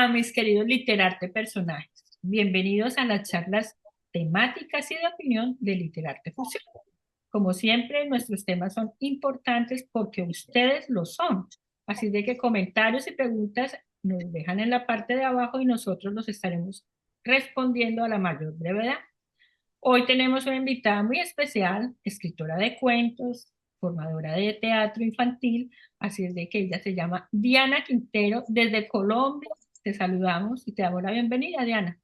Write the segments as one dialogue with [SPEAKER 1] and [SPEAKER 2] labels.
[SPEAKER 1] mis queridos literarte personajes. Bienvenidos a las charlas temáticas y de opinión de Literarte Fusión. Como siempre, nuestros temas son importantes porque ustedes lo son. Así de que comentarios y preguntas nos dejan en la parte de abajo y nosotros los estaremos respondiendo a la mayor brevedad. Hoy tenemos una invitada muy especial, escritora de cuentos, formadora de teatro infantil, así es de que ella se llama Diana Quintero desde Colombia. Te saludamos y te damos la bienvenida, Diana.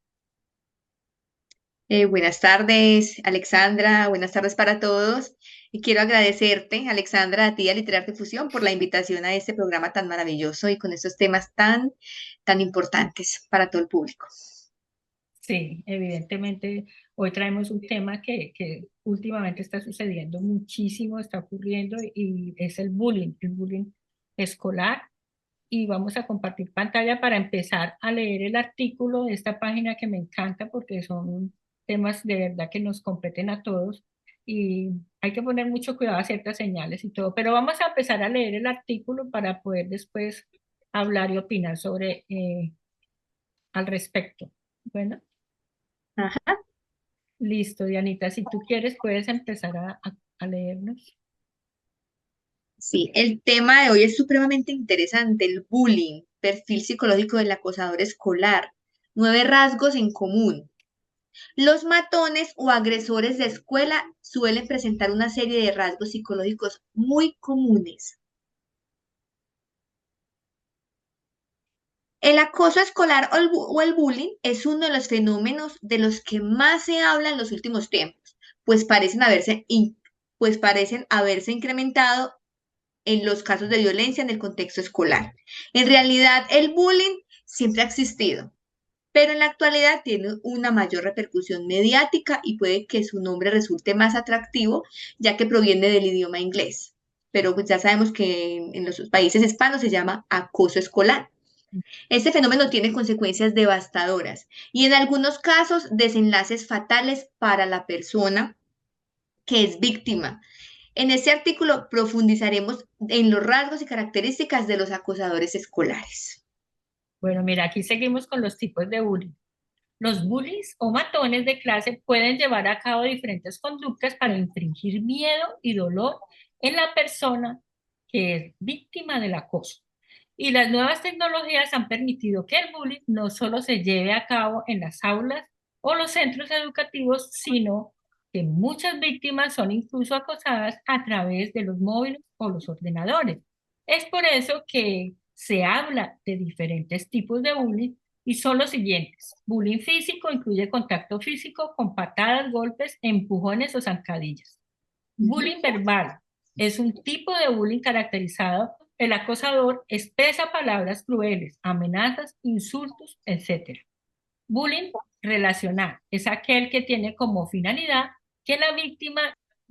[SPEAKER 2] Buenas tardes, Alexandra. Buenas tardes para todos. Y quiero agradecerte, Alexandra, a ti y a Literarte Fusión por la invitación a este programa tan maravilloso y con estos temas tan importantes para todo el público.
[SPEAKER 1] Sí, evidentemente hoy traemos un tema que últimamente está sucediendo muchísimo, está ocurriendo y es el bullying escolar. Y vamos a compartir pantalla para empezar a leer el artículo de esta página que me encanta porque son temas de verdad que nos competen a todos y hay que poner mucho cuidado a ciertas señales y todo, pero vamos a empezar a leer el artículo para poder después hablar y opinar sobre al respecto. Bueno,
[SPEAKER 2] Ajá.
[SPEAKER 1] listo, Dianita, si tú quieres puedes empezar a leernos.
[SPEAKER 2] Sí, el tema de hoy es supremamente interesante, el bullying, perfil psicológico del acosador escolar, 9 rasgos en común. Los matones o agresores de escuela suelen presentar una serie de rasgos psicológicos muy comunes. El acoso escolar o el bullying es uno de los fenómenos de los que más se habla en los últimos tiempos, pues pues parecen haberse incrementado en los casos de violencia en el contexto escolar. En realidad, el bullying siempre ha existido, pero en la actualidad tiene una mayor repercusión mediática y puede que su nombre resulte más atractivo, ya que proviene del idioma inglés. Pero pues ya sabemos que en los países hispanos se llama acoso escolar. Este fenómeno tiene consecuencias devastadoras y en algunos casos desenlaces fatales para la persona que es víctima. En este artículo profundizaremos en los rasgos y características de los acosadores escolares.
[SPEAKER 1] Bueno, mira, aquí seguimos con los tipos de bullying. Los bullies o matones de clase pueden llevar a cabo diferentes conductas para infringir miedo y dolor en la persona que es víctima del acoso. Y las nuevas tecnologías han permitido que el bullying no solo se lleve a cabo en las aulas o los centros educativos, sino que muchas víctimas son incluso acosadas a través de los móviles o los ordenadores. Es por eso que se habla de diferentes tipos de bullying y son los siguientes. Bullying físico incluye contacto físico con patadas, golpes, empujones o zancadillas. Bullying verbal es un tipo de bullying caracterizado. El acosador expresa palabras crueles, amenazas, insultos, etc. Bullying relacional es aquel que tiene como finalidad que la víctima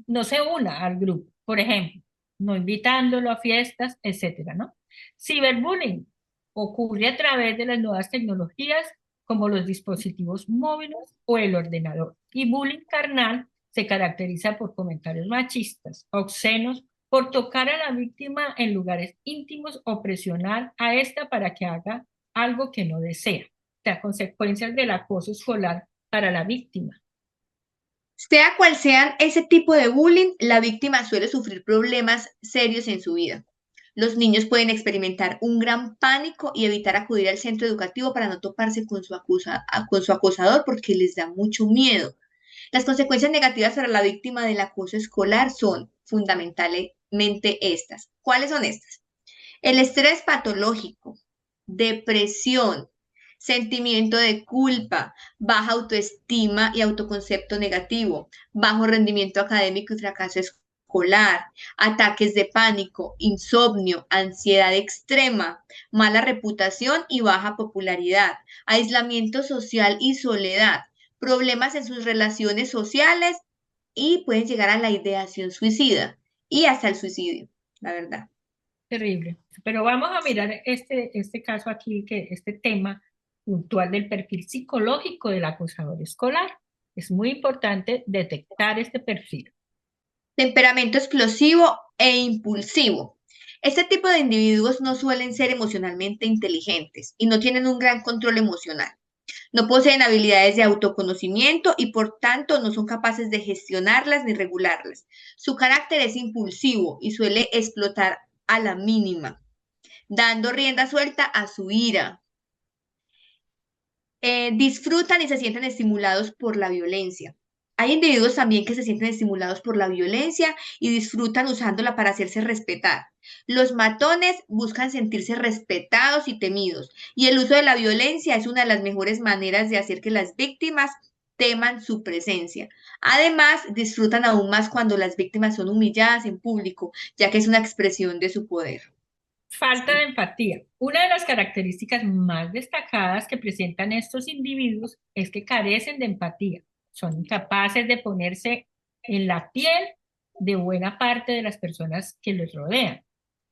[SPEAKER 1] no se una al grupo, por ejemplo, no invitándolo a fiestas, etcétera, ¿no? Ciberbullying ocurre a través de las nuevas tecnologías como los dispositivos móviles o el ordenador. Y bullying carnal se caracteriza por comentarios machistas, obscenos, por tocar a la víctima en lugares íntimos o presionar a esta para que haga algo que no desea, las consecuencias del acoso escolar para la víctima.
[SPEAKER 2] Sea cual sea ese tipo de bullying, la víctima suele sufrir problemas serios en su vida. Los niños pueden experimentar un gran pánico y evitar acudir al centro educativo para no toparse con su acosador porque les da mucho miedo. Las consecuencias negativas para la víctima del acoso escolar son fundamentalmente estas. ¿Cuáles son estas? El estrés patológico, depresión, sentimiento de culpa, baja autoestima y autoconcepto negativo, bajo rendimiento académico y fracaso escolar, ataques de pánico, insomnio, ansiedad extrema, mala reputación y baja popularidad, aislamiento social y soledad, problemas en sus relaciones sociales y pueden llegar a la ideación suicida y hasta el suicidio, la verdad.
[SPEAKER 1] Terrible. Pero vamos a mirar este caso aquí, que este tema puntual del perfil psicológico del acosador escolar. Es muy importante detectar este perfil.
[SPEAKER 2] Temperamento explosivo e impulsivo. Este tipo de individuos no suelen ser emocionalmente inteligentes y no tienen un gran control emocional. No poseen habilidades de autoconocimiento y por tanto no son capaces de gestionarlas ni regularlas. Su carácter es impulsivo y suele explotar a la mínima, dando rienda suelta a su ira. Disfrutan y se sienten estimulados por la violencia. Hay individuos también que se sienten estimulados por la violencia y disfrutan usándola para hacerse respetar. Los matones buscan sentirse respetados y temidos, y el uso de la violencia es una de las mejores maneras de hacer que las víctimas teman su presencia. Además, disfrutan aún más cuando las víctimas son humilladas en público, ya que es una expresión de su poder.
[SPEAKER 1] Falta de empatía. Una de las características más destacadas que presentan estos individuos es que carecen de empatía. Son incapaces de ponerse en la piel de buena parte de las personas que los rodean.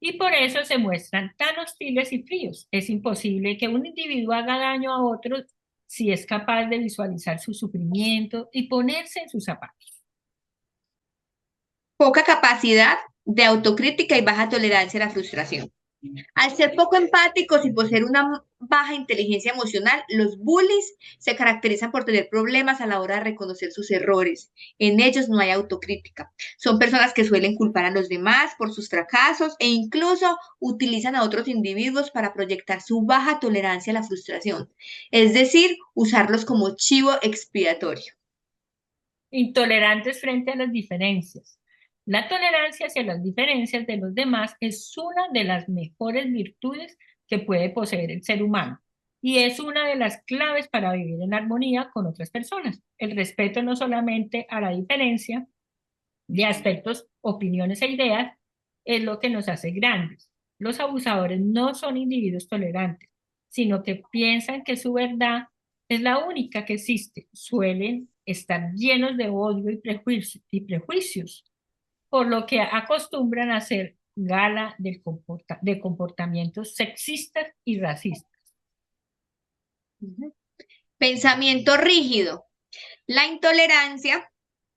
[SPEAKER 1] Y por eso se muestran tan hostiles y fríos. Es imposible que un individuo haga daño a otros si es capaz de visualizar su sufrimiento y ponerse en sus zapatos.
[SPEAKER 2] Poca capacidad de autocrítica y baja tolerancia a la frustración. Al ser poco empáticos y poseer una baja inteligencia emocional, los bullies se caracterizan por tener problemas a la hora de reconocer sus errores. En ellos no hay autocrítica. Son personas que suelen culpar a los demás por sus fracasos e incluso utilizan a otros individuos para proyectar su baja tolerancia a la frustración, es decir, usarlos como chivo expiatorio.
[SPEAKER 1] Intolerantes frente a las diferencias. La tolerancia hacia las diferencias de los demás es una de las mejores virtudes que puede poseer el ser humano y es una de las claves para vivir en armonía con otras personas. El respeto no solamente a la diferencia de aspectos, opiniones e ideas es lo que nos hace grandes. Los abusadores no son individuos tolerantes, sino que piensan que su verdad es la única que existe. Suelen estar llenos de odio y prejuicios, por lo que acostumbran a hacer gala de comportamientos sexistas y racistas.
[SPEAKER 2] Ujú. Pensamiento rígido. La intolerancia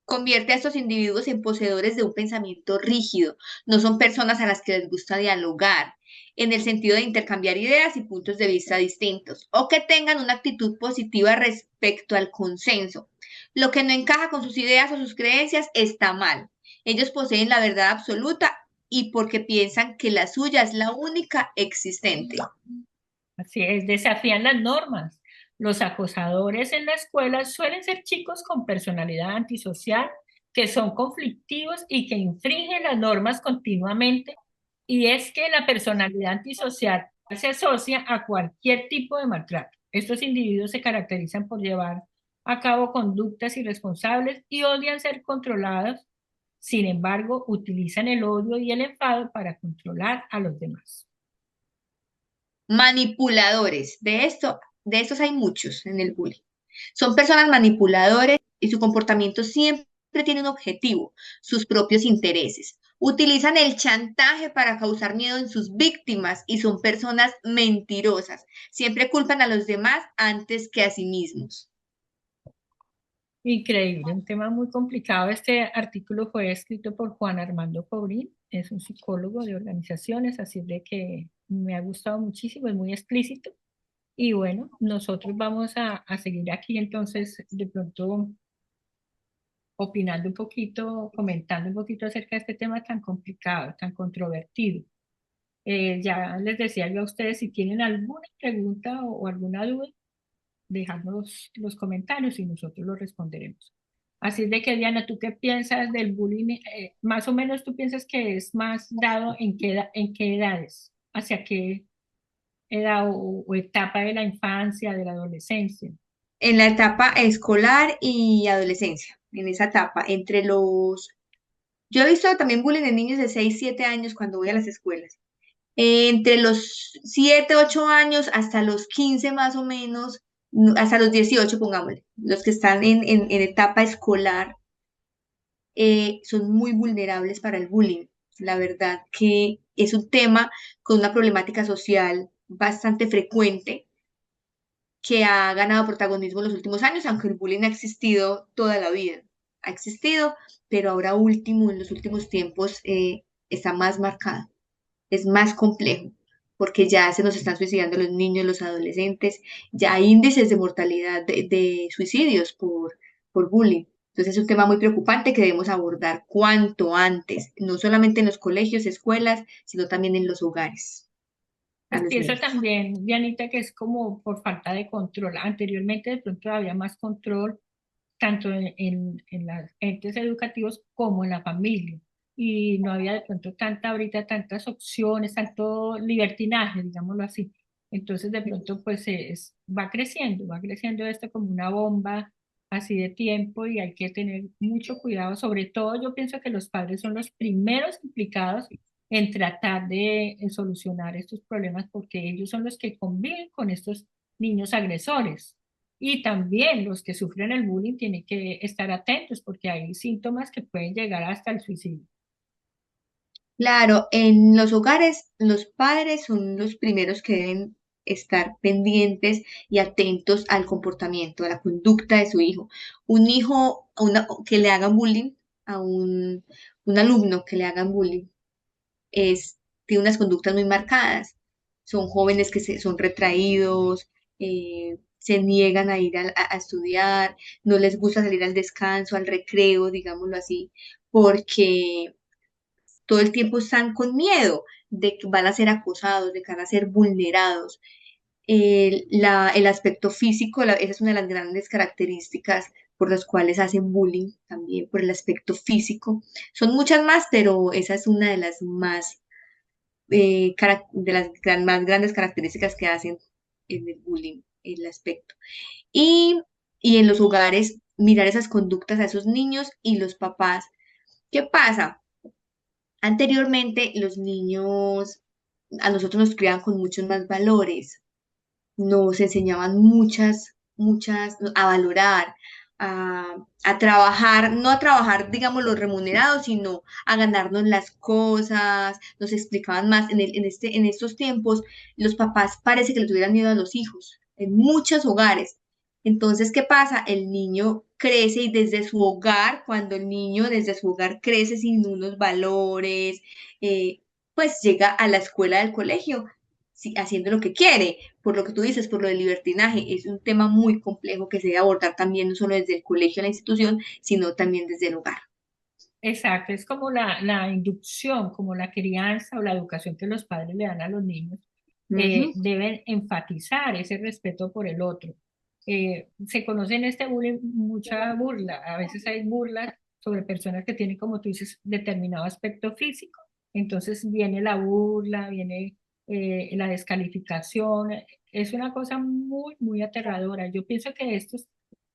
[SPEAKER 2] convierte a estos individuos en poseedores de un pensamiento rígido. No son personas a las que les gusta dialogar, en el sentido de intercambiar ideas y puntos de vista distintos, o que tengan una actitud positiva respecto al consenso. Lo que no encaja con sus ideas o sus creencias está mal. Ellos poseen la verdad absoluta y porque piensan que la suya es la única existente.
[SPEAKER 1] Así es, desafían las normas. Los acosadores en la escuela suelen ser chicos con personalidad antisocial, que son conflictivos y que infringen las normas continuamente. Y es que la personalidad antisocial se asocia a cualquier tipo de maltrato. Estos individuos se caracterizan por llevar a cabo conductas irresponsables y odian ser controlados. Sin embargo, utilizan el odio y el enfado para controlar a los demás.
[SPEAKER 2] Manipuladores. De estos hay muchos en el bullying. Son personas manipuladores y su comportamiento siempre tiene un objetivo, sus propios intereses. Utilizan el chantaje para causar miedo en sus víctimas y son personas mentirosas. Siempre culpan a los demás antes que a sí mismos.
[SPEAKER 1] Increíble, un tema muy complicado. Este artículo fue escrito por Juan Armando Cobrín, es un psicólogo de organizaciones, así de que me ha gustado muchísimo, es muy explícito. Y bueno, nosotros vamos a seguir aquí entonces, de pronto opinando un poquito, comentando un poquito acerca de este tema tan complicado, tan controvertido. Ya les decía yo a ustedes, si tienen alguna pregunta o alguna duda, dejadnos los comentarios y nosotros los responderemos. Así es de que, Diana, ¿tú qué piensas del bullying? Más o menos tú piensas que es más dado en qué edades, hacia qué edad o etapa de la infancia, de la adolescencia.
[SPEAKER 2] En la etapa escolar y adolescencia, en esa etapa, entre los... Yo he visto también bullying en niños de 6 7 años cuando voy a las escuelas. Entre los 7 8 años hasta los 15 más o menos, hasta los 18 pongámosle, los que están en etapa escolar, son muy vulnerables para el bullying. La verdad que es un tema con una problemática social bastante frecuente que ha ganado protagonismo en los últimos años, aunque el bullying ha existido toda la vida. Ha existido, pero ahora último, en los últimos tiempos, está más marcado. es más complejo, porque ya se nos están suicidando los niños, los adolescentes, ya hay índices de mortalidad de suicidios por bullying. Entonces es un tema muy preocupante que debemos abordar cuanto antes, no solamente en los colegios, escuelas, sino también en los hogares, a
[SPEAKER 1] Pues
[SPEAKER 2] los
[SPEAKER 1] pienso
[SPEAKER 2] niños.
[SPEAKER 1] también, Dianita, que es como por falta de control. Anteriormente de pronto había más control tanto en los entes educativos como en la familia. Y no había de pronto tanta ahorita, tantas opciones, tanto libertinaje, digámoslo así. Entonces de pronto pues va creciendo esto como una bomba así de tiempo y hay que tener mucho cuidado. Sobre todo yo pienso que los padres son los primeros implicados en tratar de solucionar estos problemas porque ellos son los que conviven con estos niños agresores. Y también los que sufren el bullying tienen que estar atentos porque hay síntomas que pueden llegar hasta el suicidio.
[SPEAKER 2] Claro, en los hogares los padres son los primeros que deben estar pendientes y atentos al comportamiento, a la conducta de su hijo. Un hijo que le hagan bullying a un alumno que le hagan bullying tiene unas conductas muy marcadas. Son jóvenes que son retraídos, se niegan a ir a estudiar, no les gusta salir al descanso, al recreo, digámoslo así, porque todo el tiempo están con miedo de que van a ser acosados, de que van a ser vulnerados. El aspecto físico, esa es una de las grandes características por las cuales hacen bullying también, por el aspecto físico. Son muchas más, pero esa es una de las más grandes características que hacen en el bullying, el aspecto. Y, y en los hogares, mirar esas conductas a esos niños y los papás. ¿Qué pasa? Anteriormente, los niños a nosotros nos criaban con muchos más valores, nos enseñaban muchas, a valorar, a trabajar, no a trabajar, digamos, los remunerados, sino a ganarnos las cosas, nos explicaban más. En estos tiempos, los papás parece que le tuvieran miedo a los hijos, en muchos hogares. Entonces, ¿qué pasa? El niño crece y desde su hogar, cuando el niño desde su hogar crece sin unos valores, eh, pues llega a la escuela del colegio haciendo lo que quiere, por lo que tú dices, por lo del libertinaje, es un tema muy complejo que se debe abordar también no solo desde el colegio, la institución, sino también desde el hogar.
[SPEAKER 1] Exacto, es como la inducción, como la crianza o la educación que los padres le dan a los niños.
[SPEAKER 2] Ujú.
[SPEAKER 1] Deben enfatizar ese respeto por el otro. Se conoce en este bullying mucha burla, a veces hay burlas sobre personas que tienen, como tú dices, determinado aspecto físico. Entonces viene la burla, viene la descalificación. Es una cosa muy, muy aterradora. Yo pienso que estos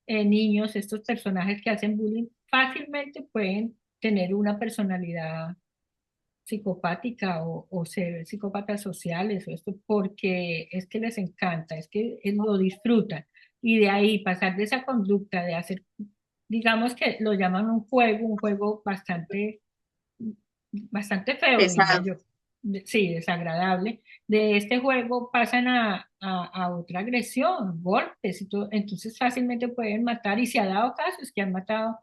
[SPEAKER 1] niños, estos personajes que hacen bullying, fácilmente pueden tener una personalidad psicopática o ser psicópatas sociales o esto, porque es que les encanta, es que lo disfrutan. Y de ahí pasar de esa conducta de hacer, digamos que lo llaman un juego bastante feo, diría
[SPEAKER 2] Pesado.
[SPEAKER 1] yo. Sí, desagradable. De este juego pasan a otra agresión, golpes, y todo. Entonces fácilmente pueden matar, y se ha dado casos que han matado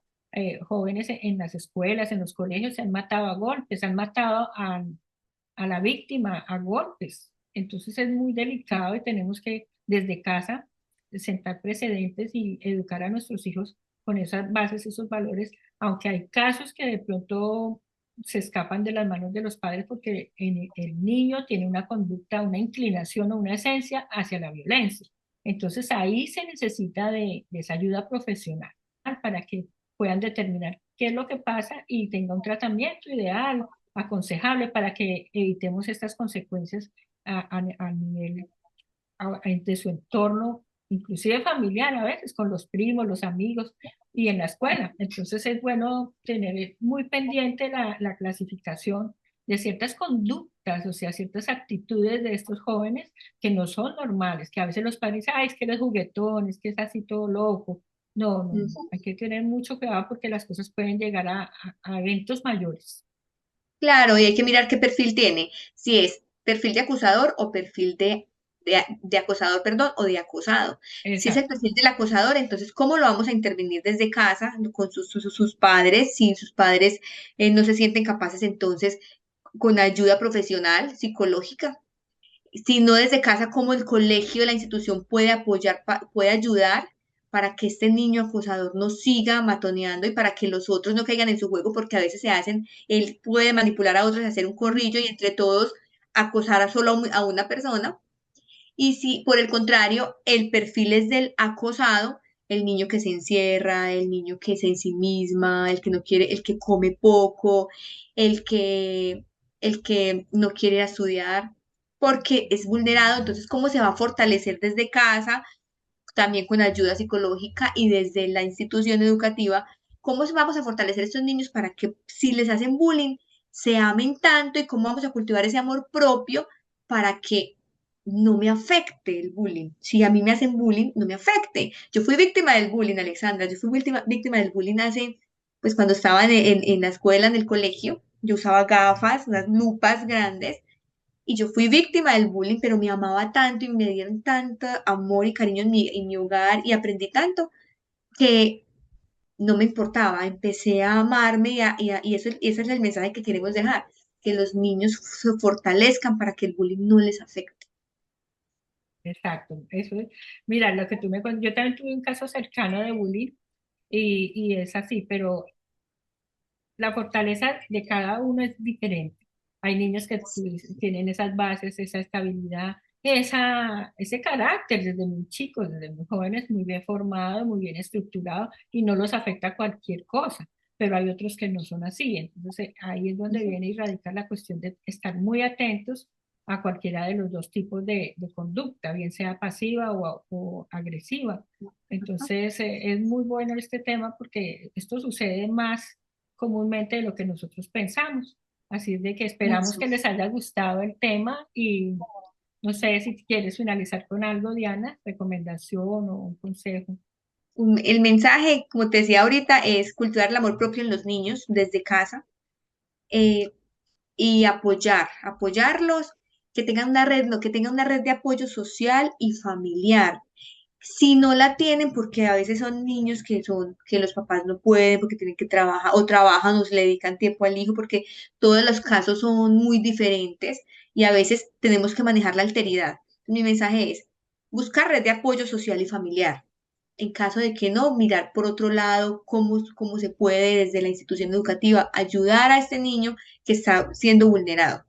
[SPEAKER 1] jóvenes en las escuelas, en los colegios, se han matado a golpes, han matado a la víctima a golpes. Entonces es muy delicado y tenemos que desde casa sentar precedentes y educar a nuestros hijos con esas bases, esos valores, aunque hay casos que de pronto se escapan de las manos de los padres porque el niño tiene una conducta, una inclinación o una esencia hacia la violencia. Entonces ahí se necesita de esa ayuda profesional para que puedan determinar qué es lo que pasa y tenga un tratamiento ideal, aconsejable para que evitemos estas consecuencias a nivel de su entorno, inclusive familiar a veces, con los primos, los amigos y en la escuela. Entonces es bueno tener muy pendiente la clasificación de ciertas conductas, o sea, ciertas actitudes de estos jóvenes que no son normales, que a veces los padres dicen, ay, es que eres juguetón, es que es así todo loco. No, no, no,
[SPEAKER 2] Ujú.
[SPEAKER 1] hay que tener mucho cuidado porque las cosas pueden llegar a eventos mayores.
[SPEAKER 2] Claro, y hay que mirar qué perfil tiene, si es perfil de acusador o perfil de acosador, perdón, o de acosado. Si es el
[SPEAKER 1] Exacto.
[SPEAKER 2] perfil del acosador, entonces, ¿cómo lo vamos a intervenir desde casa con sus padres? Si sus padres no se sienten capaces, entonces con ayuda profesional, psicológica, si no desde casa, como el colegio, la institución puede apoyar, puede ayudar para que este niño acosador no siga matoneando y para que los otros no caigan en su juego, porque a veces se hacen, él puede manipular a otros, hacer un corrillo y entre todos acosar a solo a una persona. Y si por el contrario el perfil es del acosado, el niño que se encierra, el niño que se ensimisma, el que no quiere, el que come poco, el que, el que no quiere ir a estudiar, porque es vulnerado, entonces, ¿cómo se va a fortalecer desde casa, también con ayuda psicológica y desde la institución educativa? ¿Cómo vamos a fortalecer a estos niños para que si les hacen bullying, se amen tanto y cómo vamos a cultivar ese amor propio para que no me afecte el bullying? Si a mí me hacen bullying, no me afecte. Yo fui víctima del bullying, Alexandra. Yo fui víctima del bullying hace, pues cuando estaba en la escuela, en el colegio. Yo usaba gafas, unas lupas grandes y yo fui víctima del bullying, pero me amaba tanto y me dieron tanto amor y cariño en mi hogar y aprendí tanto que no me importaba. Empecé a amarme y ese es el mensaje que queremos dejar, que los niños se fortalezcan para que el bullying no les afecte.
[SPEAKER 1] Exacto, eso es. Mira, lo que yo también tuve un caso cercano de bullying y es así, pero la fortaleza de cada uno es diferente. Hay niños que tienen esas bases, esa estabilidad, ese carácter desde muy chicos, desde muy jóvenes, muy bien formado, muy bien estructurado y no los afecta cualquier cosa. Pero hay otros que no son así. Entonces ahí es donde viene y radica la cuestión de estar muy atentos a cualquiera de los dos tipos de conducta, bien sea pasiva o agresiva. Entonces es muy bueno este tema porque esto sucede más comúnmente de lo que nosotros pensamos. Así es de que esperamos
[SPEAKER 2] Mucho.
[SPEAKER 1] que les haya gustado el tema y no sé si quieres finalizar con algo, Diana, recomendación o un consejo.
[SPEAKER 2] El mensaje, como te decía ahorita, es cultivar el amor propio en los niños desde casa, eh, y apoyarlos, que tengan una red, no, que tengan una red de apoyo social y familiar. Si no la tienen, porque a veces son niños que los papás no pueden, porque tienen que trabajar, o trabajan, o se le dedican tiempo al hijo, porque todos los casos son muy diferentes y a veces tenemos que manejar la alteridad. Mi mensaje es buscar red de apoyo social y familiar. En caso de que no, mirar por otro lado cómo se puede desde la institución educativa ayudar a este niño que está siendo vulnerado.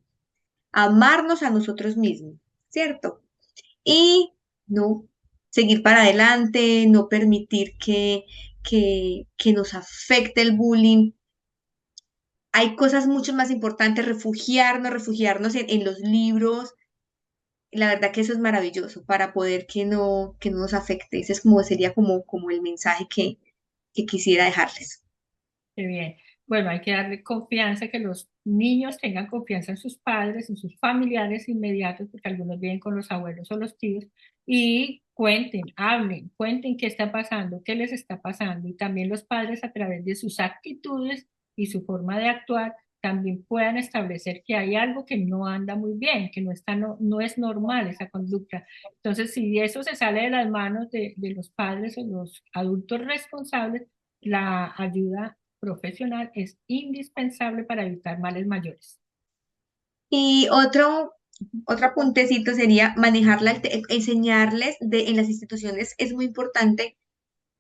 [SPEAKER 2] Amarnos a nosotros mismos, ¿cierto? Y no seguir para adelante, no permitir que nos afecte el bullying. Hay cosas mucho más importantes, refugiarnos en los libros. La verdad que eso es maravilloso para poder que no nos afecte. Ese es como, sería como el mensaje que quisiera dejarles.
[SPEAKER 1] Qué bien. Bueno, hay que darle confianza, que los niños tengan confianza en sus padres, en sus familiares inmediatos, porque algunos viven con los abuelos o los tíos, y cuenten, hablen, cuenten qué está pasando, qué les está pasando, y también los padres a través de sus actitudes y su forma de actuar también puedan establecer que hay algo que no anda muy bien, que no está, no es normal esa conducta. Entonces, si eso se sale de las manos de los padres o los adultos responsables, la ayuda profesional es indispensable para evitar males mayores.
[SPEAKER 2] Y otro puntecito sería enseñarles en las instituciones es muy importante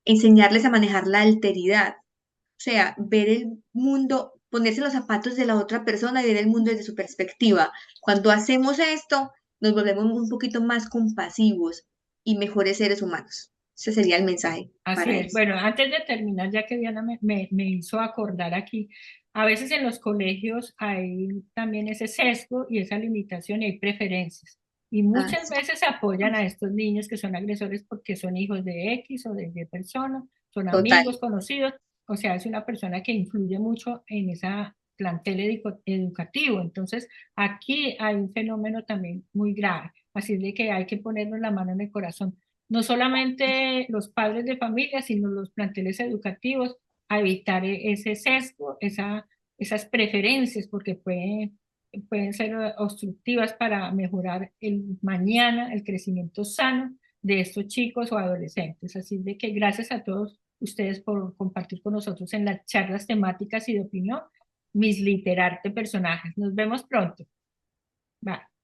[SPEAKER 2] enseñarles a manejar la alteridad, o sea, ver el mundo, ponerse en los zapatos de la otra persona y ver el mundo desde su perspectiva. Cuando hacemos esto, nos volvemos un poquito más compasivos y mejores seres humanos. Ese sería el mensaje
[SPEAKER 1] Así
[SPEAKER 2] para
[SPEAKER 1] es.
[SPEAKER 2] ellos.
[SPEAKER 1] Bueno, antes de terminar, ya que Diana me hizo acordar aquí, a veces en los colegios hay también ese sesgo y esa limitación y hay preferencias. Y
[SPEAKER 2] Ah,
[SPEAKER 1] muchas veces se apoyan a estos niños que son agresores porque son hijos de X o de Y persona, son
[SPEAKER 2] total.
[SPEAKER 1] amigos, conocidos, o sea, es una persona que influye mucho en esa plantel educativo. Entonces, aquí hay un fenómeno también muy grave. Así es de que hay que ponernos la mano en el corazón no solamente los padres de familia, sino los planteles educativos, a evitar ese sesgo, esas preferencias, porque pueden ser obstructivas para mejorar el mañana, el crecimiento sano de estos chicos o adolescentes. Así de que gracias a todos ustedes por compartir con nosotros en las charlas temáticas y de opinión. misliterarte personajes. Nos vemos pronto. Bye.